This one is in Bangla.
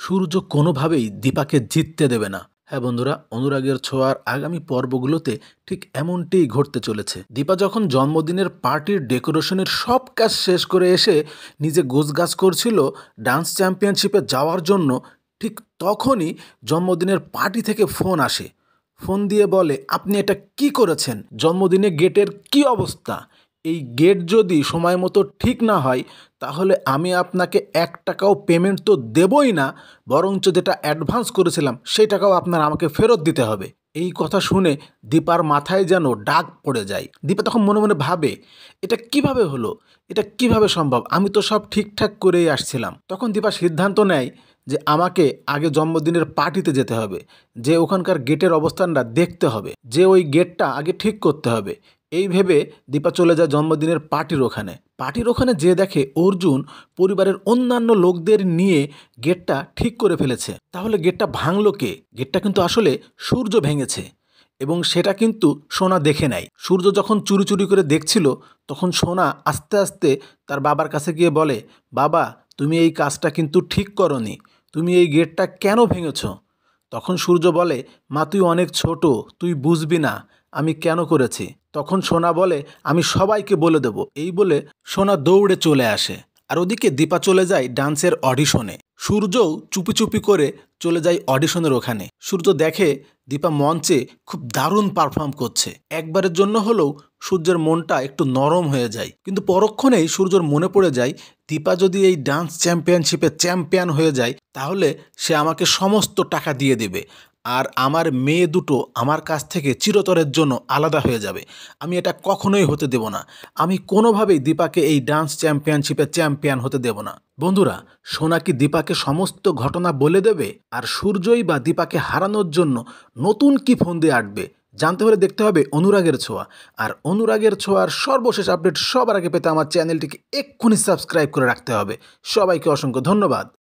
সূর্য কোনোভাবেই দীপাকে জিততে দেবে না। হ্যাঁ বন্ধুরা, অনুরাগের ছোঁয়ার আগামী পর্বগুলোতে ঠিক এমনটিই ঘটতে চলেছে। দীপা যখন জন্মদিনের পার্টির ডেকোরেশনের সব কাজ শেষ করে এসে নিজে গোছগাছ করছিল ডান্স চ্যাম্পিয়নশিপে যাওয়ার জন্য, ঠিক তখনই জন্মদিনের পার্টি থেকে ফোন আসে। ফোন দিয়ে বলে, আপনি এটা কি করেছেন? জন্মদিনে গেটের কি অবস্থা? এই গেট যদি সময় মতো ঠিক না হয় তাহলে আমি আপনাকে 1 টাকাও পেমেন্ট তো দেবই না, বরঞ্চ যেটা অ্যাডভান্স করেছিলাম সেই টাকাও আপনার আমাকে ফেরত দিতে হবে। এই কথা শুনে দীপার মাথায় যেন ডাক পড়ে যায়। দীপা তখন মনে মনে ভাবে, এটা কিভাবে হলো? এটা কিভাবে সম্ভব? আমি তো সব ঠিকঠাক করেই আসছিলাম। তখন দীপা সিদ্ধান্ত নেয় যে আমাকে আগে জন্মদিনের পার্টিতে যেতে হবে, যে ওখানকার গেটের অবস্থানটা দেখতে হবে, যে ওই গেটটা আগে ঠিক করতে হবে। এই ভেবে দীপা চলে যায় জন্মদিনের পার্টির ওখানে। পার্টির ওখানে যে দেখে অর্জুন পরিবারের অন্যান্য লোকদের নিয়ে গেটটা ঠিক করে ফেলেছে। তাহলে গেটটা ভাঙলো কে? গেটটা কিন্তু আসলে সূর্য ভেঙেছে, এবং সেটা কিন্তু সোনা দেখে নেয়। সূর্য যখন চুরি চুরি করে দেখছিল, তখন সোনা আস্তে আস্তে তার বাবার কাছে গিয়ে বলে, বাবা, তুমি এই কাজটা কিন্তু ঠিক করনি, তুমি এই গেটটা কেন ভেঙেছ? তখন সূর্য বলে, মা, তুই অনেক ছোট, তুই বুঝবি না আমি কেন করেছি। তখন সোনা বলে, আমি সবাইকে বলে দেব। এই বলে সোনা দৌড়ে চলে আসে। আর ওদিকে দীপা চলে যায় ডান্সের অডিশনে। সূর্যও চুপি চুপি করে চলে যায় অডিশনের ওখানে। সূর্য দেখে দীপা মঞ্চে খুব দারুণ পারফর্ম করছে। একবারের জন্য হলেও সূর্যের মনটা একটু নরম হয়ে যায়। কিন্তু পরক্ষণেই সূর্যর মনে পড়ে যায়, দীপা যদি এই ডান্স চ্যাম্পিয়নশিপে চ্যাম্পিয়ন হয়ে যায় তাহলে সে আমাকে সমস্ত টাকা দিয়ে দেবে, আর আমার মেয়ে দুটো আমার কাছ থেকে চিরতরের জন্য আলাদা হয়ে যাবে। আমি এটা কখনোই হতে দেব না। আমি কোনোভাবেই দীপাকে এই ডান্স চ্যাম্পিয়নশিপে চ্যাম্পিয়ন হতে দেব না। বন্ধুরা, সোনা কি দীপাকে সমস্ত ঘটনা বলে দেবে? আর সূর্যই বা দীপাকে হারানোর জন্য নতুন কি ফোন দিয়ে আঁটবে? জানতে হলে দেখতে হবে অনুরাগের ছোঁয়া। আর অনুরাগের ছোঁয়ার সর্বশেষ আপডেট সবার আগে পেতে আমার চ্যানেলটিকে এক্ষুনি সাবস্ক্রাইব করে রাখতে হবে। সবাইকে অসংখ্য ধন্যবাদ।